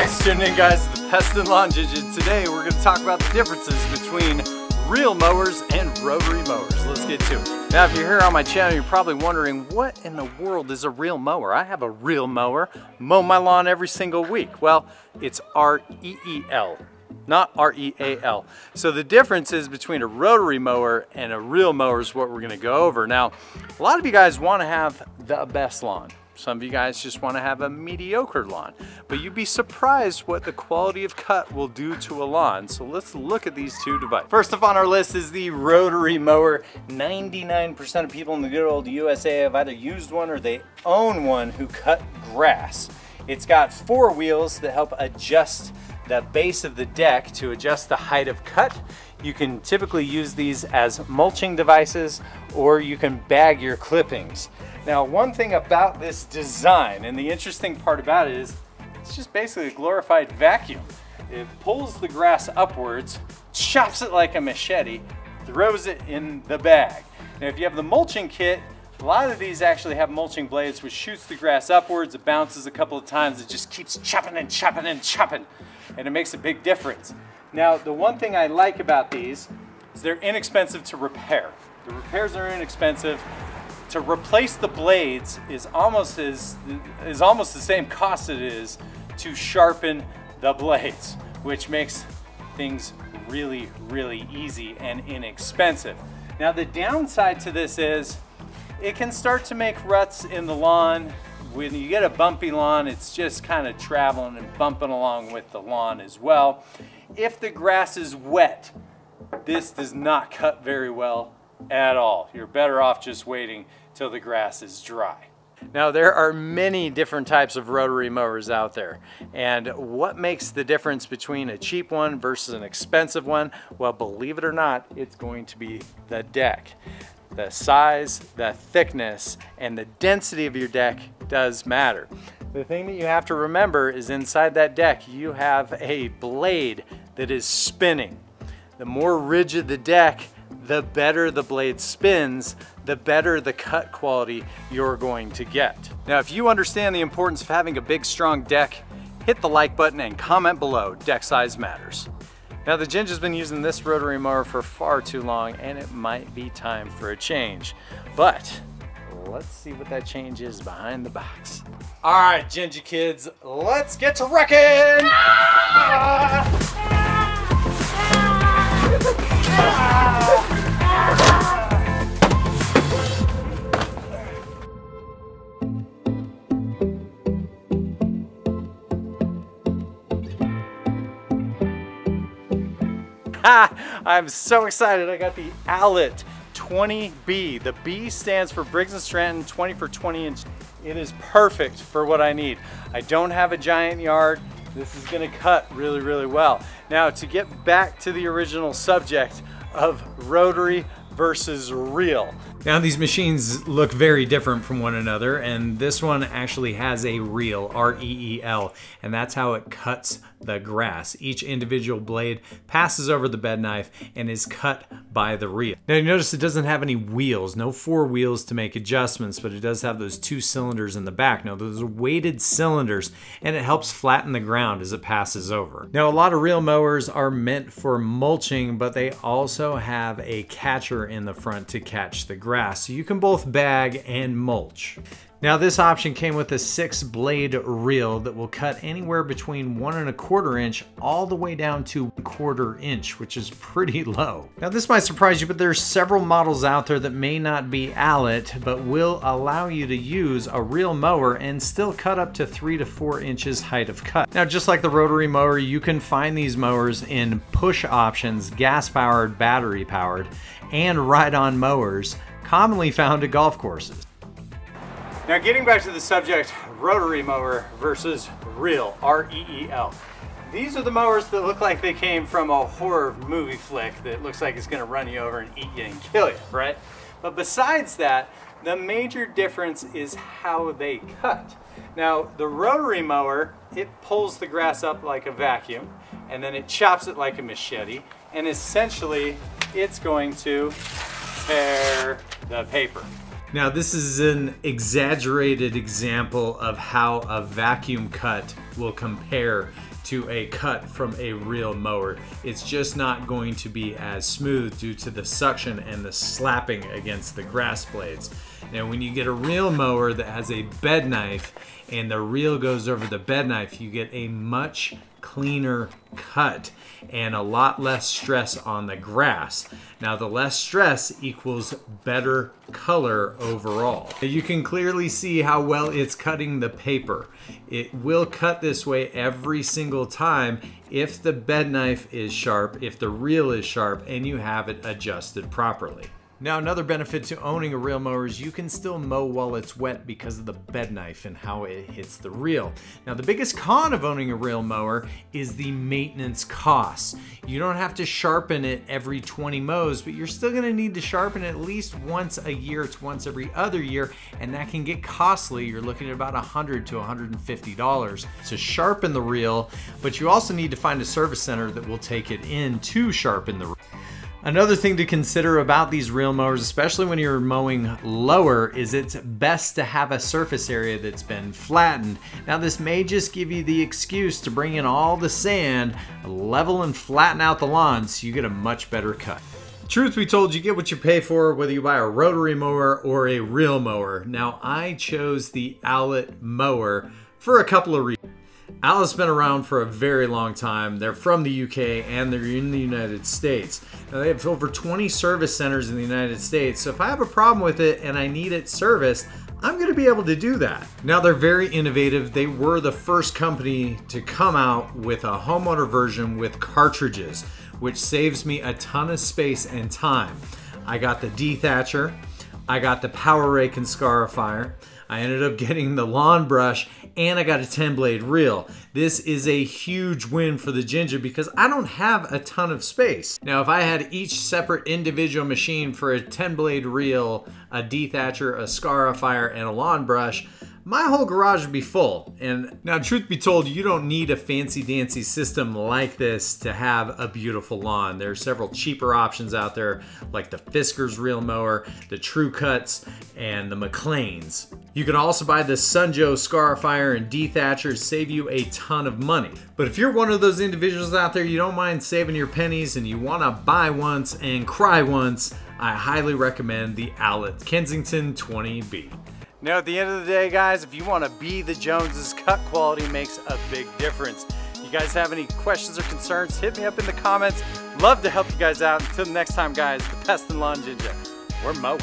Thanks for tuning in, guys, to the Pest and Lawn Ginja. Today we're going to talk about the differences between real mowers and rotary mowers. Let's get to it. Now, if you're here on my channel, you're probably wondering, what in the world is a real mower? I have a real mower, mow my lawn every single week. Well, it's R-E-E-L, not R-E-A-L. So the differences between a rotary mower and a real mower is what we're going to go over. Now, a lot of you guys want to have the best lawn. Some of you guys just want to have a mediocre lawn, but you'd be surprised what the quality of cut will do to a lawn. So let's look at these two devices. First up on our list is the rotary mower. 99% of people in the good old USA have either used one or they own one who cut grass. It's got 4 wheels that help adjust the base of the deck to adjust the height of cut. You can typically use these as mulching devices, or you can bag your clippings. Now, one thing about this design, and the interesting part about it, is it's just basically a glorified vacuum. It pulls the grass upwards, chops it like a machete, throws it in the bag. Now, if you have the mulching kit, a lot of these actually have mulching blades, which shoots the grass upwards. It bounces a couple of times. It just keeps chopping and chopping and chopping, and it makes a big difference. Now, the one thing I like about these is they're inexpensive to repair. The repairs are inexpensive. To replace the blades is almost the same cost it is to sharpen the blades, which makes things really, really easy and inexpensive. Now, the downside to this is it can start to make ruts in the lawn. When you get a bumpy lawn, it's just kind of traveling and bumping along with the lawn as well. If the grass is wet, this does not cut very well at all. You're better off just waiting till the grass is dry. Now, there are many different types of rotary mowers out there, and what makes the difference between a cheap one versus an expensive one? Well, believe it or not, it's going to be the deck. The size, the thickness, and the density of your deck does matter. The thing that you have to remember is inside that deck you have a blade that is spinning. The more rigid the deck, the better the blade spins, the better the cut quality you're going to get. Now, if you understand the importance of having a big, strong deck, hit the like button and comment below. Deck size matters. Now, the Ginja's been using this rotary mower for far too long, and it might be time for a change. But let's see what that change is behind the box. All right, Ginja kids, let's get to wrecking! I'm so excited. I got the Allett 20B. The B stands for Briggs & Stratton 20 for 20 inch. It is perfect for what I need. I don't have a giant yard. This is gonna cut really, really well. Now, to get back to the original subject of rotary versus reel. Now, these machines look very different from one another, and this one actually has a reel, R-E-E-L, and that's how it cuts the grass. Each individual blade passes over the bed knife and is cut by the reel. Now, you notice it doesn't have any wheels, no 4 wheels to make adjustments, but it does have those 2 cylinders in the back. Now, those are weighted cylinders, and it helps flatten the ground as it passes over. Now, a lot of reel mowers are meant for mulching, but they also have a catcher in the front to catch the grass, so you can both bag and mulch. Now, this option came with a 6-blade reel that will cut anywhere between 1 1/4 inch all the way down to 1/4 inch, which is pretty low. Now, this might surprise you, but there's several models out there that may not be Allett, but will allow you to use a reel mower and still cut up to 3 to 4 inches height of cut. Now, just like the rotary mower, you can find these mowers in push options, gas-powered, battery-powered, and ride-on mowers, commonly found at golf courses. Now, getting back to the subject, rotary mower versus reel, R-E-E-L. These are the mowers that look like they came from a horror movie flick that looks like it's gonna run you over and eat you and kill you, right? But besides that, the major difference is how they cut. Now, the rotary mower, it pulls the grass up like a vacuum, and then it chops it like a machete, and essentially, it's going to tear the paper. Now, this is an exaggerated example of how a vacuum cut will compare to a cut from a real mower. It's just not going to be as smooth due to the suction and the slapping against the grass blades. Now when you get a real mower that has a bed knife and the reel goes over the bed knife, you get a much cleaner cut and a lot less stress on the grass. Now the less stress equals better color overall. You can clearly see how well it's cutting the paper. It will cut this way every single time if the bed knife is sharp, if the reel is sharp, and you have it adjusted properly. Now another benefit to owning a reel mower is you can still mow while it's wet because of the bed knife and how it hits the reel. Now the biggest con of owning a reel mower is the maintenance costs. You don't have to sharpen it every 20 mows, but you're still gonna need to sharpen it at least once a year. It's once every other year, and that can get costly. You're looking at about $100 to $150 to sharpen the reel, but you also need to find a service center that will take it in to sharpen the reel. Another thing to consider about these reel mowers, especially when you're mowing lower, is it's best to have a surface area that's been flattened. Now this may just give you the excuse to bring in all the sand, level and flatten out the lawn so you get a much better cut. Truth be told, you get what you pay for whether you buy a rotary mower or a reel mower. Now I chose the Allett mower for a couple of reasons. Allett's been around for a very long time. They're from the UK and they're in the United States. Now they have over 20 service centers in the United States, so if I have a problem with it and I need it serviced, I'm going to be able to do that. Now they're very innovative. They were the first company to come out with a homeowner version with cartridges, which saves me a ton of space and time. I got the dethatcher, I got the power rake and scarifier, I ended up getting the lawn brush, and I got a 10-blade reel. This is a huge win for the Ginja because I don't have a ton of space. Now, if I had each separate individual machine for a 10-blade reel, a dethatcher, a scarifier, and a lawn brush, my whole garage would be full. And now, truth be told, you don't need a fancy-dancy system like this to have a beautiful lawn. There are several cheaper options out there, like the Fiskars reel mower, the True Cuts, and the McLean's. You can also buy the Sunjo scarifier and dethatcher, save you a ton of money. But if you're one of those individuals out there, you don't mind saving your pennies and you want to buy once and cry once, I highly recommend the Allett Kensington 20B. Now at the end of the day, guys, if you want to be the Joneses, cut quality makes a big difference. You guys have any questions or concerns, hit me up in the comments. Love to help you guys out. Until next time, guys, the Pest and Lawn Ginja, we're mowing.